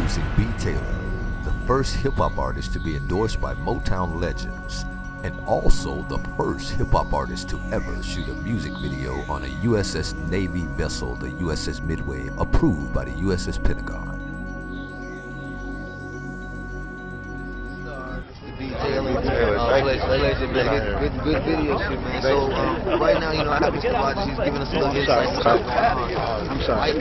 Introducing B. Taylor, the first hip-hop artist to be endorsed by Motown legends, and also the first hip-hop artist to ever shoot a music video on a USS Navy vessel, the USS Midway, approved by the USS Pentagon. Pleasure, man. Good video shoot, man. So right now, I have Mr. Rogers. He's giving us a little insight on what's going on. I'm sorry.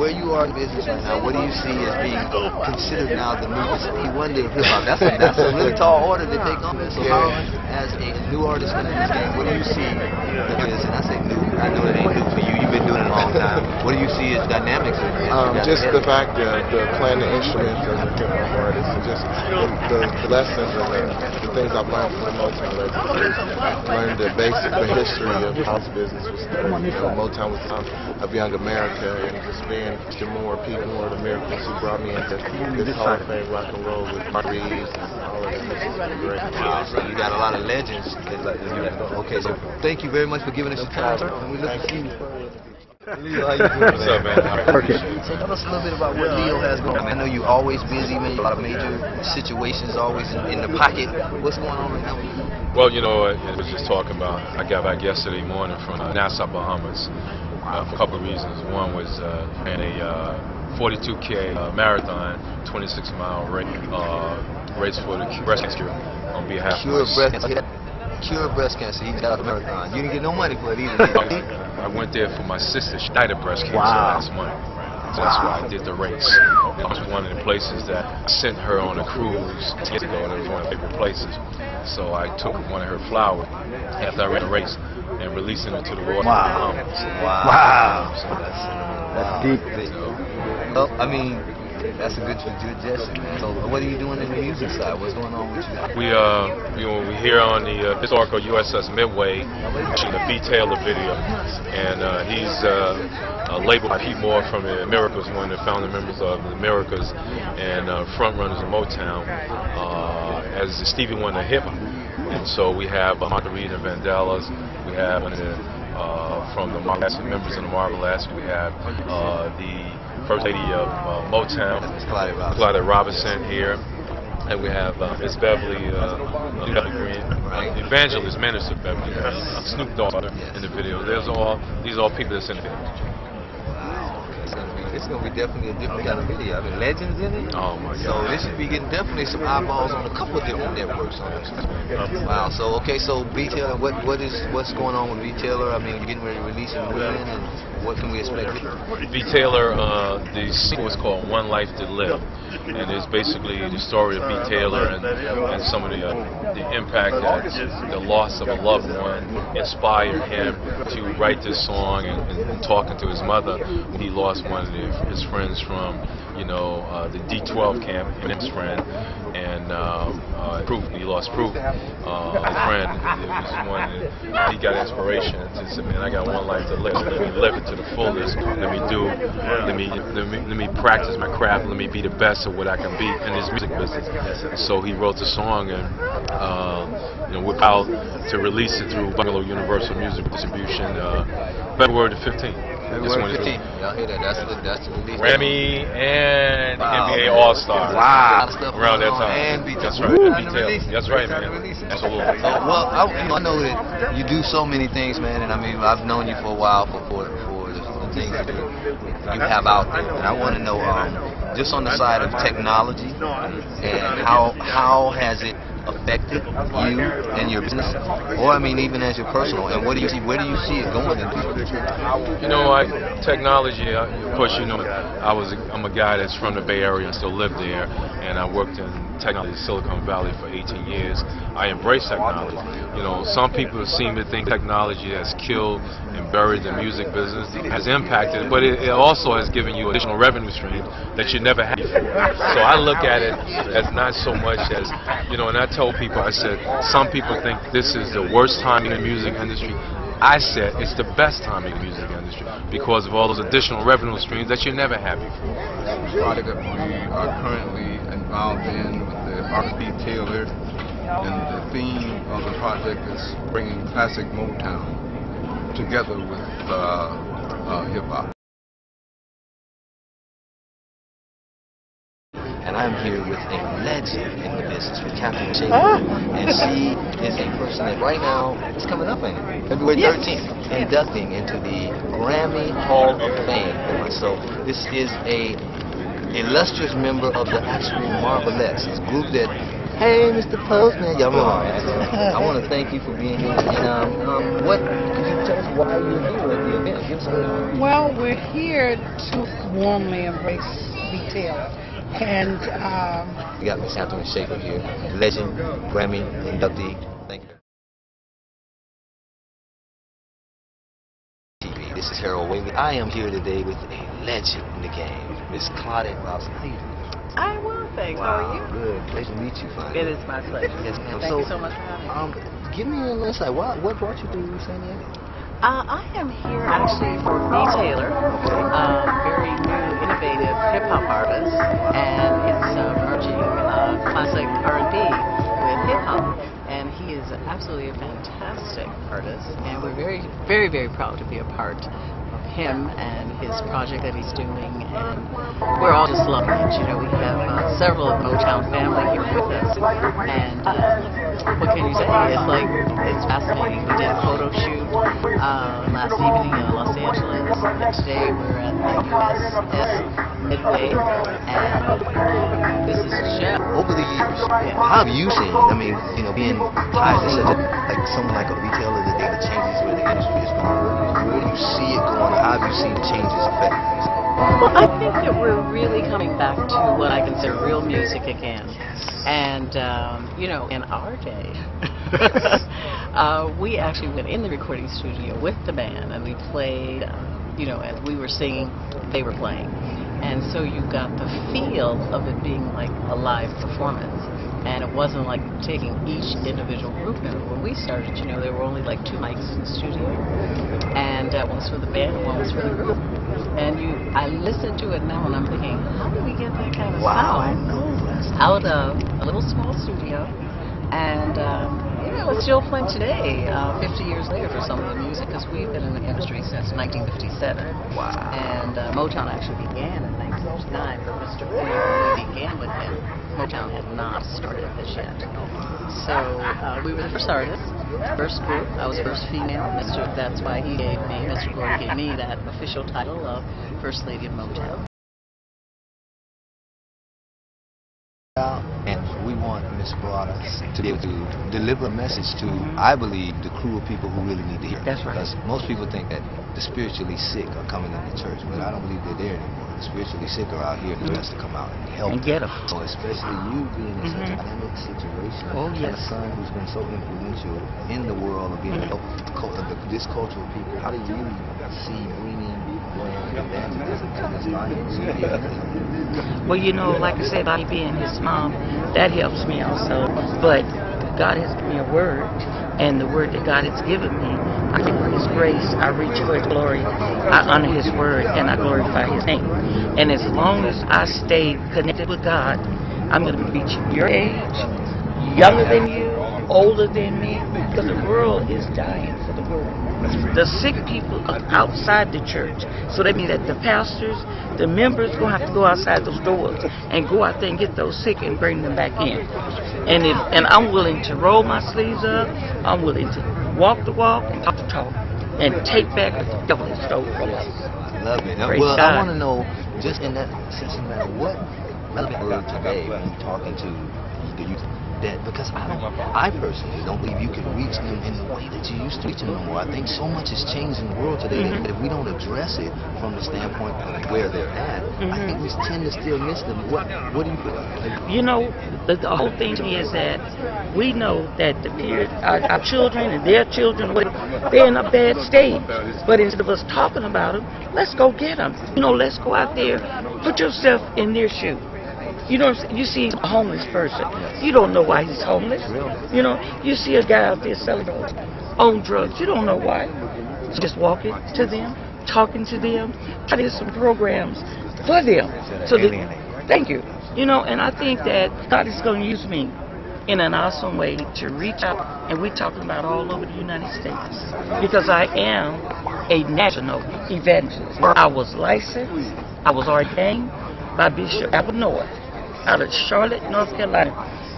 Where you are in business right now, what do you see as being considered now the new P1 of hip hop? That's a really tall order to take on. So how, as a new artist in this game, what do you see? And I say new. I know it ain't new for you. You've been doing it a long time. What do you see as dynamics of this? Just the fact that playing the instruments as a hip hop artist, and just the lessons and the things I've learned from the Motown legends. Learned the history of house business was Motown was the time of young America, and just being more of the miracles who brought me into this Hall of Fame rock and roll with Reeves and all of that. It's great. Wow, so you got a lot of legends. Okay, so thank you very much for giving us your time, sir. And we look to see you further. Leo, how you doing? What's up, man? So tell us a little bit about what Leo has going on. I know you're always busy, man. A lot of major situations always in the pocket. What's going on right now with you? Well, I was just talking about, I got back yesterday morning from Nassau, Bahamas, for a couple of reasons. One was in a 42K marathon, 26-mile race for the breast cancer on behalf of Cure breast cancer. He got a marathon. You didn't get no money for it either. I went there for my sister. She died of breast cancer last month. So that's why I did the race. It was one of the places that I sent her on a cruise years ago, and it was one of my favorite places. So I took one of her flowers after I ran the race and releasing it to the water. Wow. So That's deep. Well, I mean, that's a good gesture, man. So what are you doing in the music side? What's going on with you? We're here on the historical USS Midway, shooting a B. Taylor video, and he's labeled by Pete Moore from the Americas, one of the founding members of the Americas and front runners of Motown, as Stevie Wonder hip hop. And so we have Margarita Vandellas, we have from the Marvelous members of the Marvelous, we have the First Lady of Motown, Claudia Robinson here, and we have Miss Beverly Green, Evangelist Minister Beverly Green, Snoop Dogg in the video. These are all people that's in the video. It's going to be definitely a different kind of video. I mean, legends in it. Oh my God! So this should be getting definitely some eyeballs on a couple of different networks on this. Wow. So so B. Taylor, what's going on with B. Taylor? I mean, you're getting ready to release it when, and what can we expect? B. Taylor, the sequel is called One Life to Live, and it's basically the story of B. Taylor and some of the impact that the loss of a loved one inspired him to write this song, and talking to his mother when he lost one of his friends from the D12 camp, his friend, and he lost Proof, his friend. It was one that he got inspiration to say, man, I got one life to live. Let me live it to the fullest. Let me practice my craft. Let me be the best of what I can be in this music business. So he wrote the song, and we're out to release it through Bungalow Universal Music Distribution February the 15th. February 15th. Y'all hear that? That's the release. Grammy and NBA All-Star. Wow. Around that time. And That's right. That's right, man. Absolutely. Well, I know that you do so many things, man, and I mean, I've known you for a while for the things that you have out there. And I want to know, just on the side of technology, and how has it affected you and your business, or I mean even as your personal, and where do you see it going in the future? Technology, of course, I'm a guy that's from the Bay Area and still live there, and I worked in technology in Silicon Valley for 18 years. I embrace technology. Some people seem to think technology has killed and buried the music business, has impacted, but it also has given you additional revenue streams that you never had before. So I look at it as not so much as, and I told people, I said, some people think this is the worst time in the music industry. I said it's the best time in the music industry because of all those additional revenue streams that you never had before. The project that we are currently involved in with the artist B. Taylor, and the theme of the project is bringing classic Motown together with hip-hop. and I'm here with a legend in the business, with Captain Whaley. And she is a person that right now is coming up, ain't it? February 13th, inducting into the Grammy Hall of Fame. So this is a illustrious member of the actual Marvelettes, this group that, hey, Mr. Postman, y'all remember that? I want to thank you for being here. And what could you tell us why you're here at the event? Give us a Well, we're here to warmly embrace detail. And we got Miss Anthony Schaefer here, legend, Grammy inductee. Thank you. TV. This is Harold Whaley. I am here today with a legend in the game, Miss Claudette Robinson. How you doing? I will, thanks. How are you? Good. Pleasure to meet you, fine. It is my pleasure. Yes, ma'am. Thank you so much for having me. Give me a little insight. What brought you to San Diego? I am here actually for B. Taylor, very new, innovative hip-hop artist, and it's merging classic R&B with hip-hop. And he is absolutely a fantastic artist, and we're very, very, very proud to be a part of him and his project that he's doing, and we're all just loving it. You know, we have several of Motown family here with us, and what can you say? It's fascinating. We did a photo shoot last evening in Los Angeles, and today we're at the USS Midway, and this is a show. Over the years, how have you seen, I mean, you know, being tied to such a, like someone like a retailer, the data changes where the industry is going, where do you see it going, how have you seen changes affect things? Well, I think that we're really coming back to what I consider real music again. And, you know, in our day, we actually went in the recording studio with the band, and we played, you know, as we were singing, they were playing. And so you got the feel of it being like a live performance. And it wasn't like taking each individual group in. When we started, you know, there were only like 2 mics in the studio. And one was for the band and one was for the group. And I listen to it now and I'm thinking, how did we get that kind of sound out of a little small studio? And, you know, it's still playing today, 50 years later for some of the music, because we've been in the industry since 1957. Wow. And Motown actually began in 1959 for Mr. Whaley. When we began with him, Motown had not started this yet. So we were the first artists, first group. I was first female. That's why Mr. Whaley gave me that official title of First Lady of Motown. And we want Miss Brada to be able to deliver a message to, I believe, the crew of people who really need to hear it. That's right. Because most people think that the spiritually sick are coming into church, but I don't believe they're there anymore. The spiritually sick are out here for us to come out and help. And get them. So especially you being in such a dynamic situation, and a son who's been so influential in the world of being able to help this culture of people. How do you see bringing evangelism to this audience? Well, you know, like I said, by being his mom, that helps me also. But God has given me a word, and the word that God has given me, I give for His grace, I reach for His glory, I honor His word, and I glorify His name. And as long as I stay connected with God, I'm going to reach your age, younger than you, older than me, because the world is dying for the word. The sick people are outside the church. So that means that the pastors, the members, going to have to go outside those doors and go out there and get those sick and bring them back in. And I'm willing to roll my sleeves up. I'm willing to walk the walk and talk the talk and take back what the devil has stole from us. Love it. Praise Well, God. I want to know, just in that sense, what relevant word today when you're talking to the youth, that because I personally don't believe you can reach them in the way that you used to reach them no more. I think so much has changed in the world today that if we don't address it from the standpoint of where they're at, I think we tend to still miss them. What do you feel? You know, the whole thing is that we know that our children and their children, they're in a bad state. But instead of us talking about them, let's go get them. You know, let's go out there, put yourself in their shoes. You know, you see a homeless person. You don't know why he's homeless. You know, you see a guy out there selling on drugs. You don't know why. So just walking to them, talking to them, try to get some programs for them. So that, thank you. You know, and I think that God is going to use me in an awesome way to reach out, and we're talking about all over the United States, because I am a national evangelist. I was licensed, I was ordained by Bishop North. out of Charlotte, North Carolina,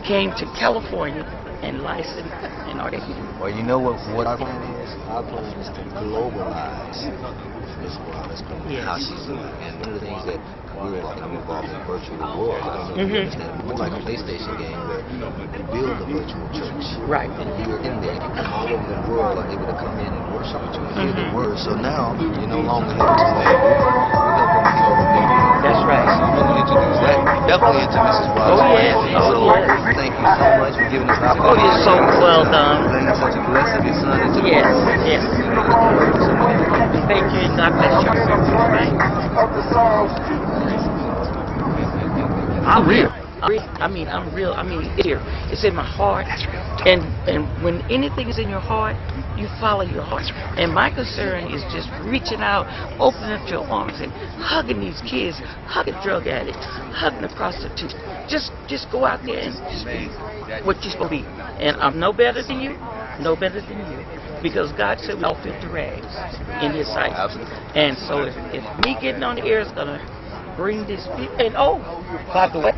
came to California and licensed in art. Well, you know what our plan is? Our plan is to globalize Miss Wallace, how she's doing. And one of the things that we're involved in the virtual world, I don't know if you understand, it's like a PlayStation game where you build a virtual church. Right. And you're in there, and all over the world are able to come in and worship with you and hear the word. So now, you're no longer helping people, we're helping people with their needs. That's right. So I'm going to introduce that definitely into Mrs. Wallace. Oh, yes. So thank you so much for giving us the opportunity. Oh, you're so well done. Laying such a blessing your son into the Yes, world. yes. Thank you, and God bless you. I'm real. I'm real. It's here. It's in my heart. And when anything is in your heart, you follow your heart. And my concern is just reaching out, opening up your arms and hugging these kids, hugging drug addicts, hugging the prostitutes. Just go out there and just be what you're supposed to be. And I'm no better than you, no better than you. Because God said we all fit the rags in His sight. Absolutely. And so if me getting on the air is going to bring this people. And by the way,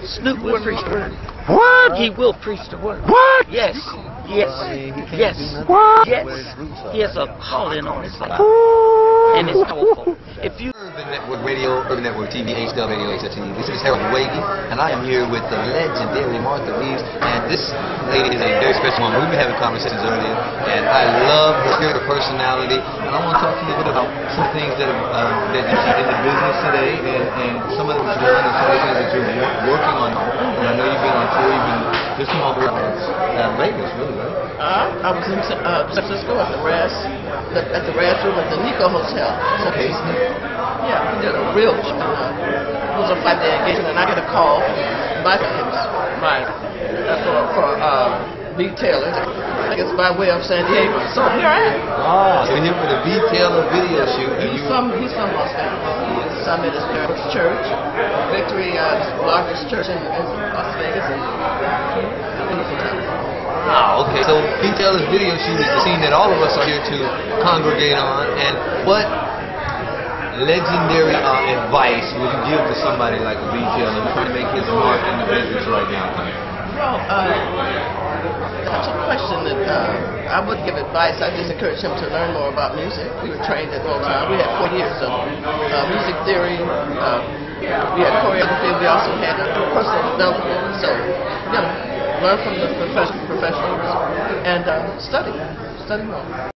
Snoop will preach the word. What? He will preach the word. What? Yes. Yes. Yes. What? Yes. He has a calling on his life. And it's powerful. If you Urban Network Radio, Urban Network TV, HDL Radio, HTV. This is Harold Whaley, and I am here with the legendary Martha Reeves. And this lady is a very special woman. We've been having conversations earlier, and I love her personality. And I want to talk to you a bit about some things that you see in the business today, and some of the things and some of the things that you're working on. And I know you've been on tour, you've been just come over Vegas, really, right? I was in San Francisco at the Raz room at the Nico Hotel. Okay. Yeah, we did a real it was a 5-day engagement, and I get a call by for B. Taylor. I guess by way of San Diego. So here I am. So you're here for the B. Taylor video shoot. He's from Los Angeles. So I'm at his parents' church, Victory, largest church in Las Vegas. Wow, okay. So B. Taylor's video shoot is the scene that all of us are here to congregate on. And what legendary advice would you give to somebody like B. Taylor trying to make his mark in the business right now? Well, that's a question that I wouldn't give advice. I just encourage him to learn more about music. We were trained at we had 4 years of music theory. We had choreography. We also had personal development. So, learn from the professionals and study more.